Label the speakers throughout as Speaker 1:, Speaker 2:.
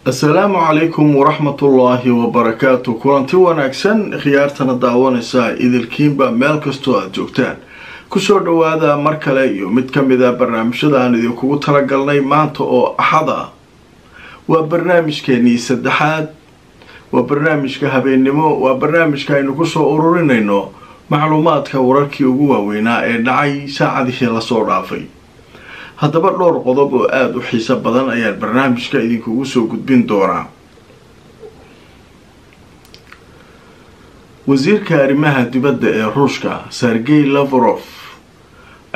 Speaker 1: السلام عليكم ورحمة الله وبركاته. كلانتي wanaagsan khiyaartana daawanaysa idilkiinba meel kasto aad joogtaan kusoo dhawaada mar kale iyo mid kamid ah barnaamijyada aan idinku talagalnay maanta oo axada waa barnaamijkeeni saddexaad waa barnaamijka habeenimo waa barnaamijka aynu ku soo ururinayno macluumaadka wararkii ugu waaweynaa ee dhacay saacadihii la soo dhaafay. haddaba dhowr qodob oo aad u xiiso badan ayaan barnaamijka idinkugu soo gudbin doonaa. wasiirka arrimaha dibadda ee Ruushka Sergey Lavrov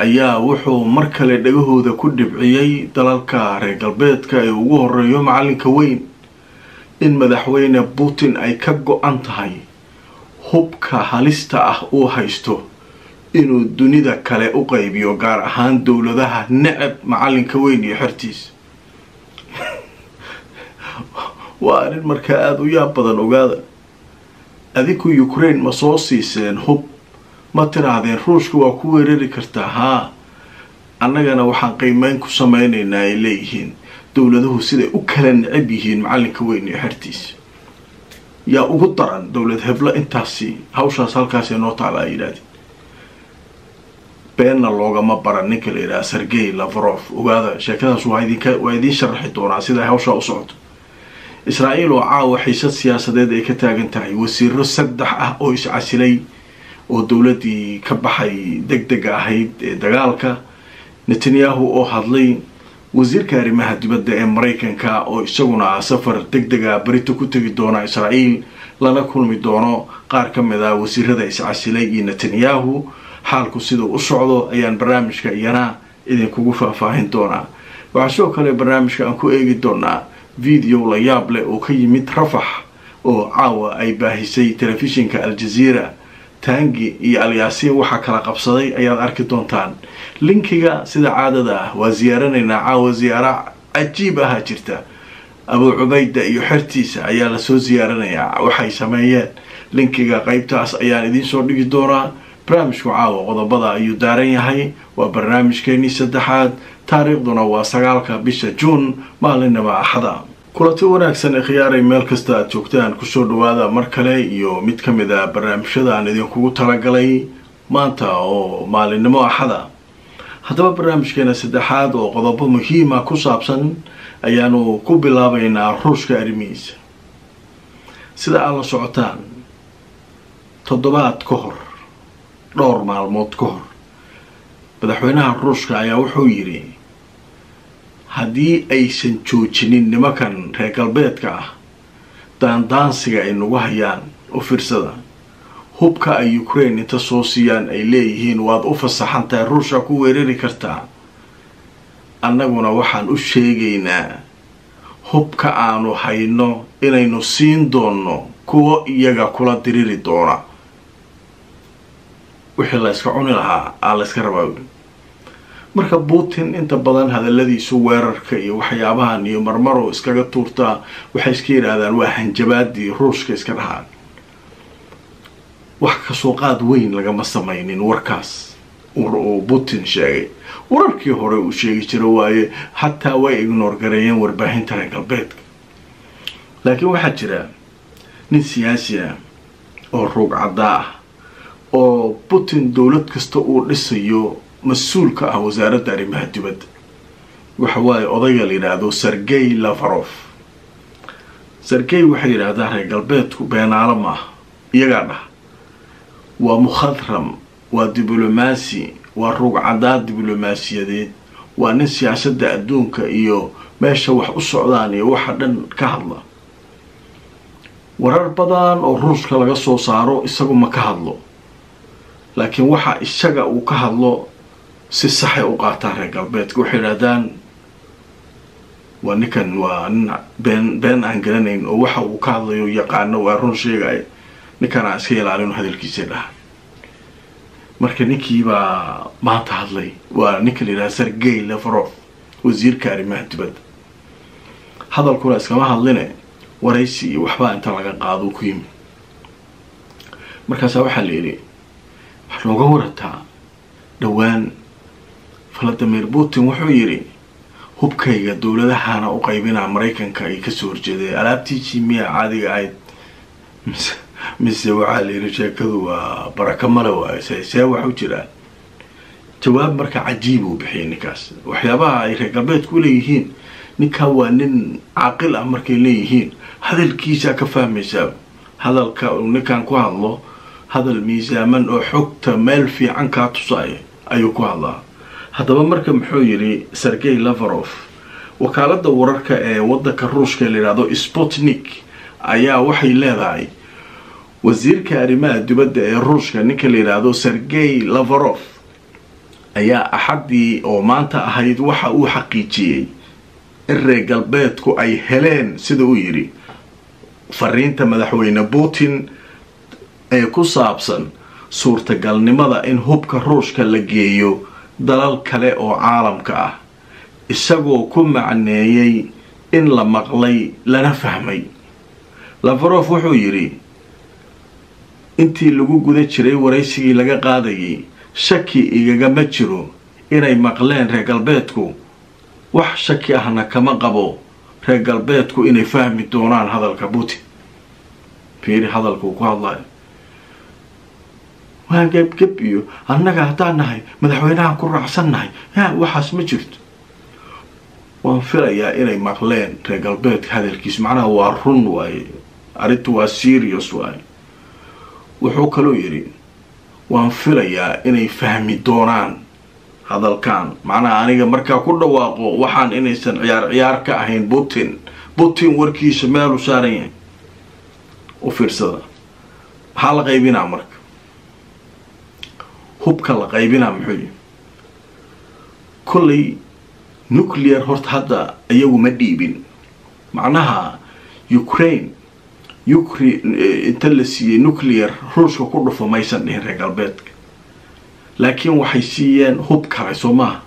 Speaker 1: ayaa wuxuu mar kale dhagahooda ku dhibciyay dalalka reer galbeedka ee ugu horeeyo macalinka weyn in madaxweyne Putin ay ka go'an tahay hubka halista ah uu haysto inuu dunida kale u qaybiyo gaar ahaan dawladaha necab macalinka weyn iyo xirtiis. waa arrin markaa aad u yaab badan. ogaada adiku Ukraine ma soo siiseen hub ma tirahdeen Ruushka waa ku weerari kartaa haa annagana waxaan qiimeyn ku sameynaynaa ay leeyihiin dawladuhu siday u kala necab yihiin macalinka weyn iyo xirtiis. yaa ugu daran dawlad hebla intaasi hawshaas halkaasi noo taala ay yidhaahdeen. beenna loogama baran ninka la yidhaha Sergey Lavrov. ogaada sheekadaas waa idiin sharaxi doonaa sida hawshaa u socoto. Israa'iil oo caawa xiisad siyaasadeed ay ka taagan tahay wasiiro saddex ah oo iscasilay oo dawladii ka baxay degdega ahayd ee dagaalka. Netanyahu oo hadlay, wasiirka arrimaha dibadda ee Mareykanka oo isaguna safar degdega barito ku tagi doona Israa'iil lana kulmi doono qaar ka mid ah wasiirada iscasilay iyo Netanyahu. xaalku sidoo u socdo ayaan barnaamijka iyana idinkugu faahfaahin doonaa. waxaa sidoo kale barnaamijka aan ku eegi doonaa video la yaab leh oo ka yimid Rafax oo caawa ay baahisay telefishinka Al Jazeera. taangi iyo Al Yaasiin waxa kala qabsaday ayaad arki doontaan. linkiga sida caadada ah waa ziyaaranaynaa caawa ziyaara cajiib ah jirta. Abu Ubayda iyo xirtiisa ayaa la soo ziyaaranayaa waxay sameeyeen. linkiga qaybtaas ayaan idin soo dhigi doonaa. barnaamijku caawa qodobada ayuu daaran yahay. waa barnaamijkeeni saddexaad taariikhduna waa 9 bisha Juun maalinaba axada. kulanti wanaagsan khiyaaray meel kasta aad joogtaan kusoo dhawaada mar kale iyo mid ka mid ah barnaamijyada aan idinkugu talagalay maanta oo maalinimo axada. haddaba barnaamijkeena saddexaad oo qodobo muhiim ah ku saabsan ayaanu ku bilaabaynaa Ruushka arrimihiisa. sida aad la socotaan toddobaad ka hor dhowr maalmood ka hor madaxweynaha Ruushka ayaa wuxuu yiri haddii aysan joojinin nimankan reer galbeedka ah daandaansiga ay nagu hayaan u fiirsada hubka ay Ukraine inta soo siiyaan ay leeyihiin waad u fasaxantahay Ruushka ku weerari kartaa. annaguna waxaan u sheegaynaa hubka aanu hayno inaynu siin doono kuwa iyaga kula diriri doona. wixii la iska cuni lahaa aan la iska rabaa. marka Putin inta badan hadaladiisu weerarka iyo waxyaabahan iyo marmaro iskaga tuurtaa waxay iska yiraahdaan waa hanjabaadii Ruushka iska dhahaan. wax ka soo qaad weyn lagama samaynin warkaas oo Putin sheegay. wararkii hore uu sheegi jiray waaye hatta way ignore gareeyeen warbaahinta reer galbeedka. laakiin waxaa jira nin siyaasi ah oo ruug cadaa ah oo Putin dawlad kasta uu dhisayo mas'uulka ah wasaaradda arrimaha dibadda. waxa waaye odayga la yiraahdo Sergey Lavrov. Sergey waxa yiraahdaa reer galbeedku beenaalo ma aha iyaga dhah. waa mukhadram waa diblomaasi waa ruug cadaa diblomaasiyadeed waa nin siyaasadda adduunka iyo meesha wax u socdaan iyo waxa dhan ka hadla. warar badan oo Ruushka laga soo saaro isagu ma ka hadlo. laakiin waxa isaga uu ka hadlo si sax ah u qaataa reer galbeedka. waxay yiraahdaan waa ninkan waa been aan garanayn oo waxa uu ka hadlayo yaqaano waa run sheegay. ninkan aan iska ilaalin hadalkiisa dhaha. marka ninkii baa maanta hadlay waa ninka la yiraahdo Sergey Lavrov wasiirka arrimaha dibadda. hadalkuna iskama hadline waraysi iyo waxba inta laga qaado ku yimid markaas waxa la yiri wax looga warataa dhawaan Vladimir Putin wuxuu yiri hubkayga dawladahana u qaybina Mareykanka ay ka soo horjeeday alaabtii jimiya caadiga ahayd mise waxa la yiri sheekadu waa baraka malawa say wax u jiraan jawaab marka cajiib u bixiyay ninkaas waxyaabaha ay reer galbeed ku leeyihiin ninka waa nin aqal ah markay leeyihiin hadalkiisa ka fahmaysa hadalka ninkan ku hadlo hadal miisaaman oo xogta meel fiican ka tusay ayuu ku hadlaa haddaba marka muxuu yiri Sergey Lavrov wakaalada wararka ee wadanka Ruushka la yiraahdo Sputnik ayaa waxay leedahay wasiirka arrimaha dibadda ee Ruushka ninka la yiraahdo Sergey Lavrov ayaa axadii oo maanta ahayd waxa uu xaqiijiyay in reer galbeedku ay heleen sida uu yiri fariinta madaxweyne Putin ee ku saabsan suurtagalnimada in hubka Ruushka la geeyo dalal kale oo caalamka ah isagoo ku macneeyay in la maqlay lana fahmay Lavrov wuxuu yiri intii lagu guda jiray waraysigii laga qaadayay shaki igaga ma jiro inay maqleen reer galbeedku wax shaki ahna kama qabo reer galbeedku inay fahmi doonaan hadalka Putin fiiri hadalku ku hadlay waan gab iyo annaga hadaan nahay madaxweynaha ku raacsannahay waxaas ma jirto waan filayaa inay maqleen reer galbeedka hadalkiisa macnaha waa run waay arintu waa serious waay wuxuu kaloo yiri waan filayaa inay fahmi doonaan hadalkan macnaha aniga markaa ku dhawaaqo waxaan inaysan ciyaar ka ahayn Putin warkiisa meel u saaran yahay u fiirsada waxa la qaybinaa marka hubka la qaybinaa muxuu kulli nuclear horta hadda ayagu ma dhiibin macnaha Ukraine inta la siiyay nuclear Ruushka ku dhufo maysan dhihin reer galbeedka laakiin waxay siiyeen hub kale Soomaa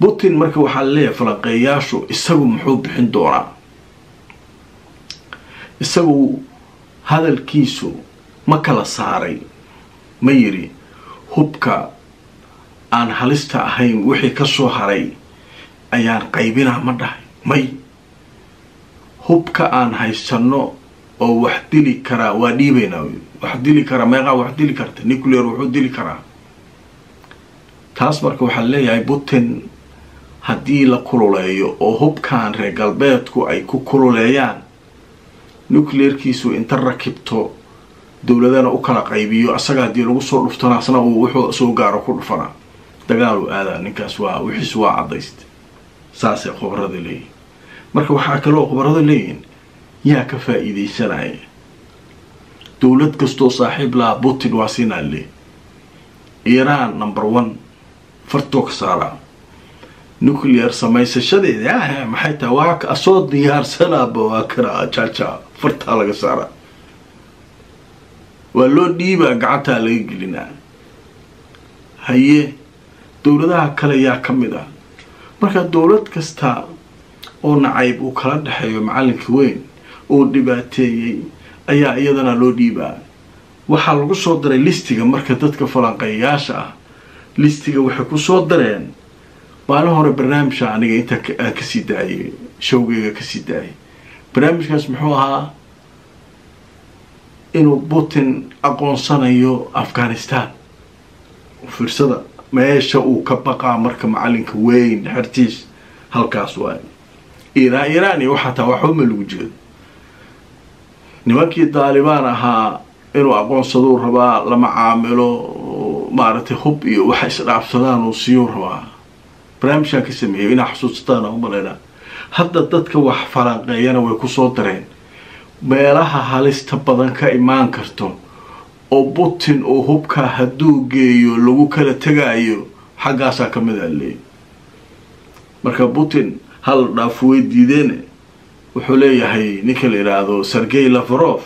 Speaker 1: Putin marka waxa leeyahay falanqeeyaashu isagu muxuu bixin doonaa isagu hadalkiisu ma kala saaray ma yiri hubka aan halista ahayn wixii ka soo haray ayaan qaybinaa ma dhahay may hubka aan haysano oo wax dili kara waa dhiibayna wax dili kara meeqa wax dili karta nuclear wuxuu dili karaa taas marka waxa leeyahay Putin hadii la kululeeyo oo hubkaan reer galbeedku ay ku kululeeyaan nuclearkiisu inta rakibto dawladana u kala qaybiyo asaga hadii lagu soo dhuftana asna uu wuxuu soo gaaro ku dhufana dagaal u aada ninkaas waa wixii waa cadayst saasay khibrad leeyahay marka waxa kale oo khibrad leeyahay yaa ka faa'iideysanay dawlad kasto saaxiib la Putin waasinaale Iran number 1 fartook saara nuclear samaysashadeeda maxay tahay waa ka soo diyaarsanaa waa kara chacha farta laga saara waloo dhiiba gacanta laga gelinaa haye dawladaha kale yaa kamid ah marka dawlad kasta oo nacayb uu kala dhaxeeyo macalinka weyn oo dhibaateeyay ayaa iyadana loo dhiibaa waxa lagu soo daray listiga marka dadka falanqeeyaasha ah listiga waxa ku soo dareen maalin hore barnaamijka aniga inta ka sii daayay showgeyga ka sii daayay barnaamijkaas muxuu ahaa inuu Putin aqoonsanayo Afghanistan fiirsada meesha uu ka baqaa marka macalinka weyn xirtiis halkaas waay Iran waxa taa waxa ma lagu jeedo nimankii Taliban ahaa inuu aqoonsado rabaa lama caamilo maartay hub iyo waxa isdhaafsadaan oo siyo rabaa barnaamijka ka sameeyay in xasuustaan oo maleena hadda dadka wax falanqeeyana way ku soo dareen meelaha halista badan ka imaan karto oo Putin oo hubka haduu geeyo lagu kala tagaayo xagaasa kamid ah leey marka Putin hal dhaafway diideen wuxuu leeyahay ninka la yiraahdo Sergey Lavrov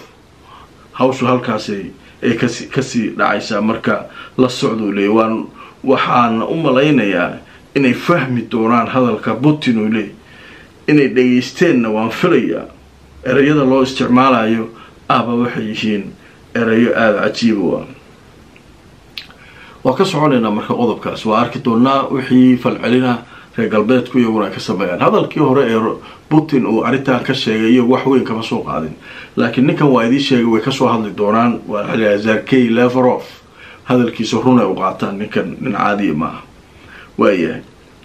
Speaker 1: hawshu halkaasi ay kasi dhacaysa marka la socdo leeywan waxaan u malaynayaa inay fahmi doonaan hadalka Putin oo leey inay dhageysteenna waan filayaa erayada loo isticmaalayo ahba waxay yihiin erayo aada cajiiba waa ka soconaynaa marka qodobkaas waa arki doonaa wixii falcelina reer galbeedku iyaguna ay ka sameeyaan hadalkii hore ee Putin uu arrintan ka sheegay iyo wax weyn kama soo qaadin laakiin ninkan waa idin sheegay way ka soo hadli doonaan waa Sergey Lavrov hadalkiisa runa u qaataan ninkan nin caadi ma aha waayahay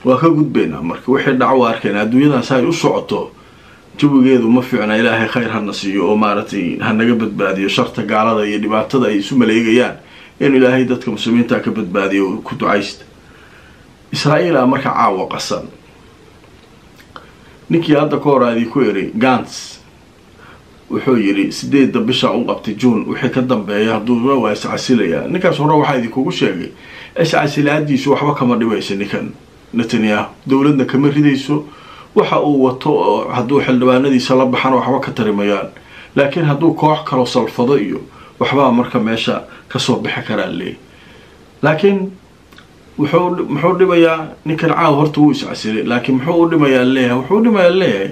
Speaker 1: waa ka gudbeynaa marka wixii dhaco arkeen adduunyadaas ay u socoto jawigeedu ma fiicna ilaahay khayr ha nasiiyo oo maaragtay ha naga badbaadiyo sharta gaalada iyo dhibaatada ay isu maleegayaan in ilaahay dadka muslimiinta ka badbaadiyo ku ducaysta Israa'iil marka caawa qasan ninkii hadda ka horaadii ku eri Gantz wuxuu yiri 8 bisha u qabtay June wixii ka dambeeyay haduu waa iscasilayaa ninkaas hore waxa idin kugu sheegay iscasilaadiisu waxba kama dhibaysan ninkan Netanyahu dawladda kama ridayso waxa uu wato haduu xildhibaanadiisa la baxan waxba ka tarimayaan laakiin haduu koox kale salfado iyo waxba marka meesha ka soo bixi karaa laakiin wuxuu dhibayaa ninkan caaw horta uu iscasilay laakiin wuxuu dhimayaa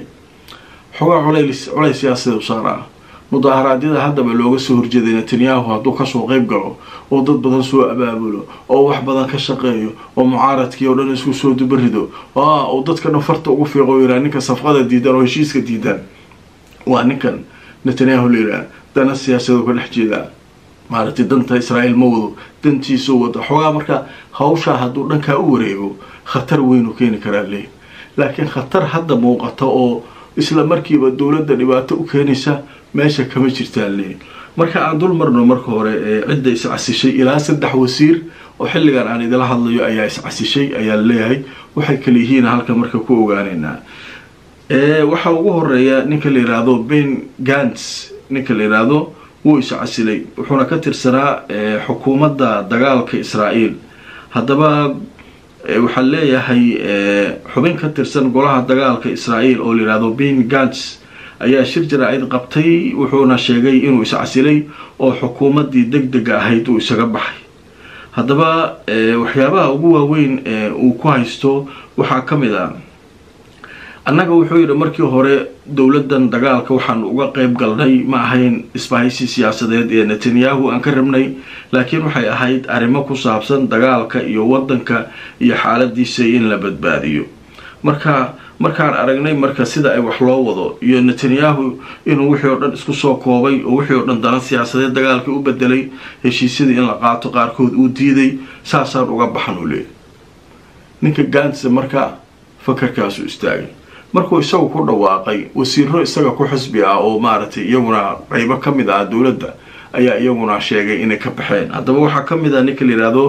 Speaker 1: xogaa culays siyaasadeed u saaraa mudaharaadyada haddaba looga soo horjeeday Netanyahu hadduu ka soo qayb galo oo dad badan soo abaabulo oo wax badan ka shaqeeyo oo mucaaradkii oo dhan isku soo dubarido oo dadka nafarta ugu fiiqo yiraahdo ninka safqada diidan oo heshiiska diidan waa ninkan Netanyahu leeyahay dana siyaasadeed ka dhex jeeda maaragtay danta Israa'iil ma wado dantiisu wada xogaa marka hawsha hadduu dhanka u wareego khatar weyn u keeni karaa laakiin khatar hadda muuqata oo isla markiiba dawladda dhibaato u keenaysa meesha kama jirtaan marka aan dul marno marka hore cidda iscasishay ilaa 3 wasiir oo xilligan aan idila hadlayo ayaa iscasishay ayaa leeyahay waxay kala yihiin halka marka ku ogaanayna waxa ugu horeeya ninka la yiraahdo Ben Gantz ninka la yiraahdo wuu iscasilay wuxuuna ka tirsanaa xukuumadda dagaalka Israa'iil haddaba waxa leeyahay xubin ka tirsan golaha dagaalka Israa'iil oo la yiraahdo Ben Gantz ayaa shir jaraa'id qabtay wuxuuna sheegay inuu iscasilay oo xukuumaddii degdega ahayd uu isaga baxay haddaba waxyaabaha ugu waaweyn uu ku haysto waxaa ka mid ah annaga wuxuu yiri markii hore dawladdan dagaalka waxaan uga qayb galnay ma ahayn isbahaysi siyaasadeed ee Netanyahu aan ka rabnay laakiin waxay ahayd arrimo ku saabsan dagaalka iyo wadanka iyo xaaladiisa in la badbaadiyo markaan aragnay marka sida ay wax loo wado iyo Netanyahu inuu wixii oo dhan isku soo koobay oo wixii oo dhan dana siyaasadeed dagaalka u bedelay heshiisyadii in la qaato qaarkood uu diiday saasaan uga baxan u leeyahay ninka Gantz marka fakarkaas u istaagay markuu isagu ku dhawaaqay wasiiro isaga ku xisbi ah oo maaragtay iyaguna qaybo ka mid ah dawladda ayaa iyaguna sheegay inay ka baxeen haddaba waxa ka mid ah ninka la yiraahdo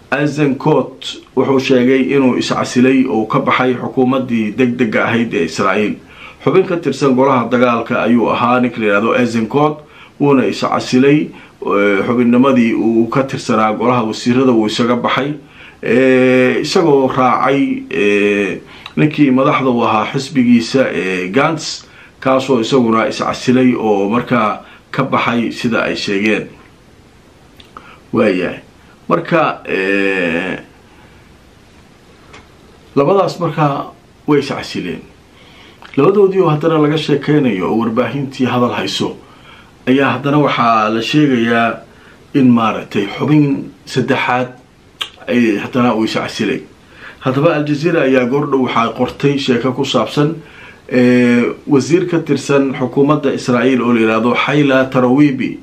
Speaker 1: Eisenkot wuxuu sheegay inuu iscasilay oo ka baxay xukuumaddii degdega ahayd ee Israa'iil xubin ka tirsan golaha dagaalka ayuu ahaa ninka la yiraahdo Eisenkot wuuna iscasilay xubinnimadii uu ka tirsanaa golaha wasiirada uu isaga baxay isagoo raacay ninkii madaxda u ahaa xisbigiisa Gantz kaasoo isaguna iscasilay oo markaa ka baxay sida ay sheegeen waayahay marka labadaas marka way iscasileen labadoodii oo haddana laga sheekeynayo oo warbaahintii hadal hayso ayaa haddana waxaa la sheegayaa in maaragtay xubin saddexaad ay haddana uu iscasilay haddaba Al-Jazeera ayaa goordhow waxaa qortay sheeko ku saabsan wasiir ka tirsan xukuumadda Israa'iil oo la yiraahdo Hayla Tarawibi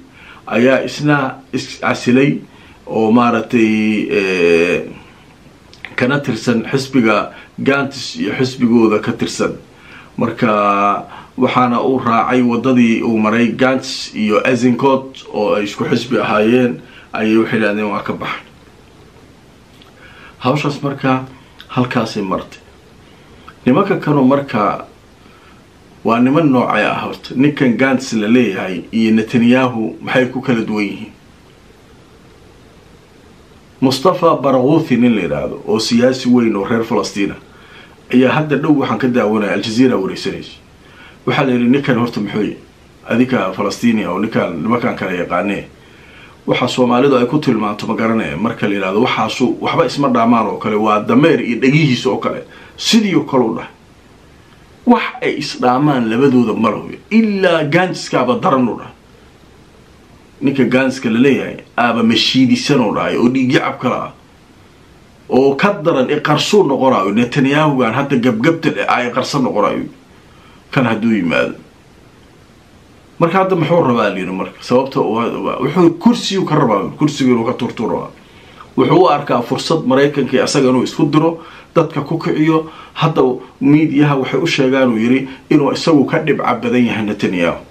Speaker 1: ayaa isna iscasilay oo maaragtay kana tirsan xisbiga Gantz iyo xisbigooda ka tirsan marka waxaana uu raacay wadadii uu maray Gantz iyo Eisenkot oo ay isku xisbi ahaayeen ayay u xidhaadeen waa ka baxay hawshaas marka halkaasay martay nimanka kanu marka waa niman noocay ah horta ninkan Gantz la leeyahay iyo Netanyahu maxay ku kala duwan yihiin Mustafa Barghouthi nin la yiraahdo oo siyaasi weyn oo reer Falastiin ayaa hadda dhow waxaan ka daawanay Al-Jazeera wareysanaysa waxa la yiri ninkan horta muxuu adika Falastiini oo nimankan kala yaqaanay waxa Soomaalidu ay ku tilmaanto ma garanay marka la yiraahdo waxaasu waxba isma dhaamaan oo kale waa dameer iyo dhagihiisa oo kale sidii oo kale u dhahay wax ay isdhaamaan labadooda malaho ilaa gaanjiskaaba daran u dhahay ninka gaanjiska la leeyahay aaba mashiidisan u dhahay oo dhiigyacab kala ah oo ka daran qarsuu noqonayo Netanyahu-gan hadda gabgabta ay qarsan noqonayo kan hadduu yimaado marka hadda muxuu rabaa liina marka sababta wuxuu kursigu ka rabaa kursigu inuu ka turturo wuxuu u arkaa fursad Mareykanka asaga inuu isku diro dadka ku kiciyo hadda meediyaha waxay u sheegaan uu yiri inuu isagu ka dhibca badan yahay Netanyahu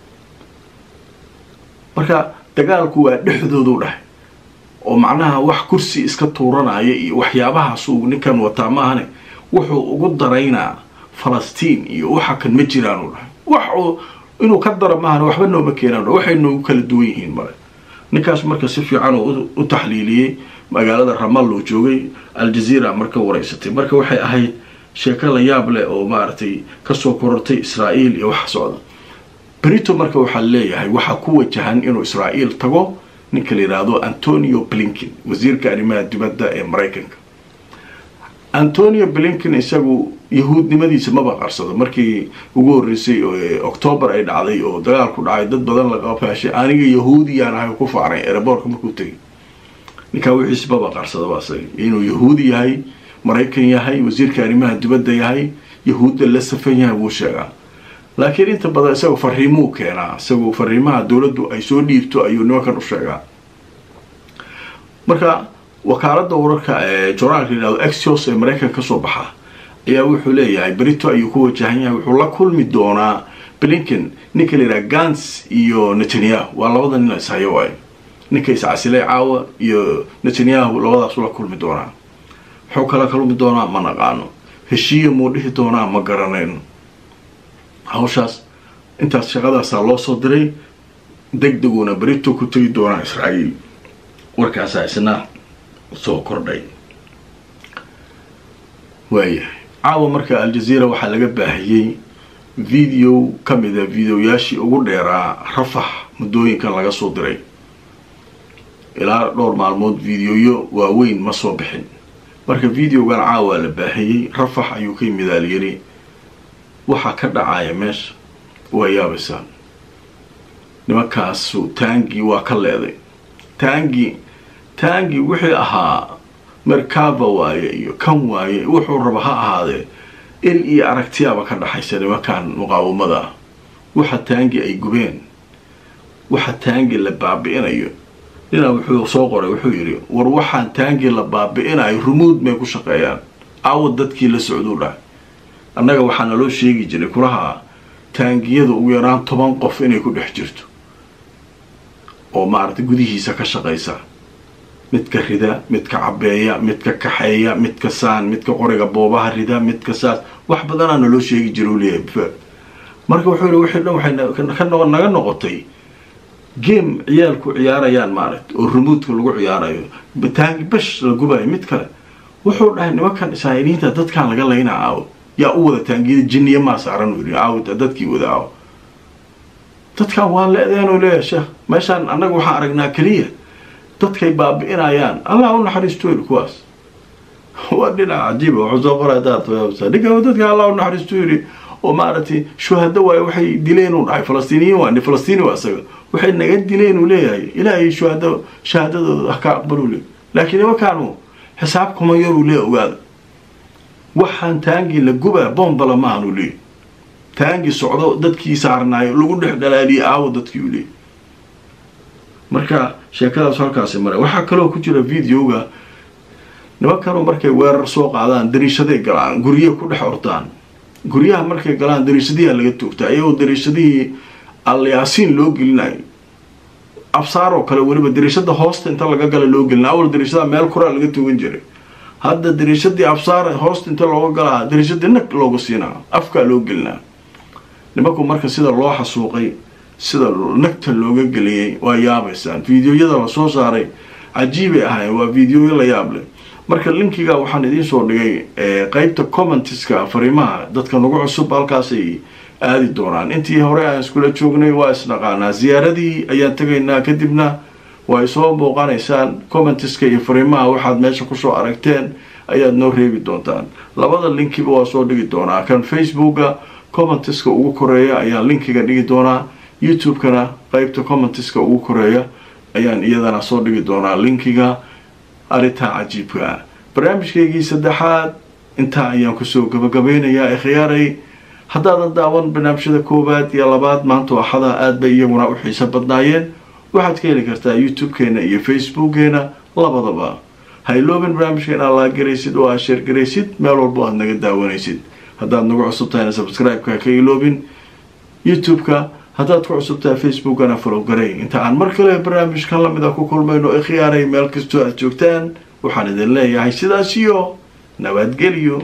Speaker 1: marka dagaalku waa dhexdooda u dhahay oo macnaha wax kursi iska tuuranaya iyo waxyaabahaas uu ninkan wata maahane wuxuu ugu daraynaa Falastiin iyo waxa kan ma jiraan u dhahay wax inuu ka daro maahane waxba nooma keenaan waxaynu kala duwan yihiin mare ninkaas marka si fiican u taxliiliyay magaalada Ramallo joogay Al Jazeera marka wareysatay marka waxay ahayd sheeko la yaab leh oo maartay ka soo korortay Israa'iil iyo wax socda بريتو marka waxa leeyahay waxa ku wajahan inuu Israa'iil tago ninka la yiraahdo Antonio Blinken wasiirka arrimaha dibadda ee Mareykanka Antonio Blinken isagu yahuudnimadiisa ma baqarsado markii ugu horeysay October ay dhacday oo dagaalku dhacay dad badan la qafaashay aniga yahuudiyaan ahay ku faaray airport markuu tagay ninka wixii ma baqarsado waasay inuu yahuudi yahay Mareykan yahay wasiirka arrimaha dibadda yahay yahuudda la safan yahay wuu sheegaa laakiin inta badan isagu fariimo keenaa isagu fariimaha dawladdu ay soo dhiibto ayuu nimankan u sheegaa marka wakaaladda wararka ee journalka yiraahdo Axios ee Mareykanka ka soo baxa ayaa wuxuu leeyahay Brito ayuu ku wajahan yahay wuxuu la kulmi doonaa Blinken ninka la yiraahdo Gantz iyo Netanyahu waa labada nin is hayo way ninka iscasilay caawa iyo Netanyahu labadaas la kulmi doonaa wuxuu kala kulmi doonaa ma naqaano heshiiye muu dhihi doonaa ma garanayno hawshaas intaas shaqadaas loo soo diray degdeguna Brito ku tagi doona Israa'iil warkaas isna soo kordhay way caawa marka Al Jazeera waxa laga baahiyay video kamida videoyaashii ugu dheeraa Rafah mudooyinka laga soo diray ilaa dhowr maalmood videoyo waaweyn ma soo bixin marka videogan caawa la baahiyay Rafah ayuu ka midaaliyay waxa ka dhacaya meesha waa yaabaysan nimankaas taangi waa ka leeday taangi wixii ahaa Merkava waaye iyo kan waaye wuxuu raba ha ahaade il iyo aragtiyaba ka dhaxaysa nimankan muqaawamada waxa taangi ay gubeen waxa taangi la baabi'inayo ina wuxuu soo qoray wuxuu yiri war waxaan taangi la baabi'inayo rumuud may ku shaqeeyaan aawad dadkii la socduudha annaga waxaan loo sheegi jiray kulaha taangiyada ugu yaraan 10 qof inay ku dhex jirto oo maartay gudihiisa ka shaqeysa midka rida midka cabeeya midka kaxeeya midka saan midka qoriga boobaha rida midka saas wax badan aan loo sheegi jiray leeyahay marka wuxuu yiri wixii dhan waxay naga noqotay game ciyaalku ciyaarayaan maartay oo remote lagu ciyaarayo taangi bash la gubay mid kale wuxuu dhahay nimankan Israa'iiliinta dadkan laga leynaa yaa u wada taangiyada jinniye ma saaran u yiri dadkii wada dadkan waa leedeen oo leesha meeshan anagu waxa aragnaa kaliya dadkay baabi'inayaan Allah u naxariisto kuwaas wadina ajiib oo soo qoradaad diga dadka Allah u naxariisto yiri oo maartay shuhada waxay dileen u dhahay Falastiiniyiin waa Falastiini waa asaga waxay naga dileen u leeyahay ilaahay shahaadada ka aqbaluu laakiin ma kaanu xisaabkuma yar u leeyahay waxaan taangi la guba bombala ma aanu leeyahay taangi socdo dadkii saarnaayo lagu dhex dhalaaliyo aaw dadkii u leeyahay marka sheekadaas halkaas maray waxa kale oo ku jira videoga nimankan markay weerar soo qaadaan dariishaday galaan guriyo ku dhex ordaan guriyaha markay galaan dariishadii laga toogtaa ayuu dariishadii Al-Yaasiin loo gelinayo afsaaro kale waliba dariishada hoosta inta laga gala loo gelina awal dariishada meel kura laga toogan jiray hadda dariishadii afsaar hoosta inta looga galaa dariishadii nag looga siinaa afka loo gelina nimanku marka sida loo xasuuqay sida nagta looga galiyay waa yaabaysan videoyada la soo saaray ajiib ah waa videoyo la yaab leh marka linkiga waxaan idin soo dhigay qaybta comments-ka fariimaha dadka nagu cusub halkaas ay aadi doonaan intii hore aan isku la joognay waa isnaqaanaa ziyaaradii ayaan tagaynaa kadibna way soo booqanaysaan comments-ka iyo fariimaha waxaad meesha ku soo aragteen ayaad noo reebi doontaan labada linkiba waa soo dhigi doonaa kan facebooka commentiska ugu koreeya ayaan linkiga dhigi doonaa youtube-kana qaybta commentiska ugu koreeya ayaan iyadana soo dhigi doonaa linkiga arinta cajiibka barnaamijkeygii saddexaad intaa ayaan kusoo gabagabeynayaa khiyaaray haddaadan daawan barnaamijyada koowaad iyo labaad maanta axada aad bay iyaguna u xiiso badnaayeen waxaad ka heli kartaa youtube-keena iyo facebookgeena labadaba ha iloobin barnaamijka inaad laagaraysid oo aad sheergaraysid meel walbo aad naga daawanaysid haddaad nagu cusub tahayna subscribe-ka ka iloobin youtube-ka haddaad ku cusub tahay facebookana follow garay inta aan mar kale barnaamijkan lamid a ku kulmayno khiyaaray meel kastoo aad joogtaan waxaan idin leeyahay sidaas iyo nabadgelyo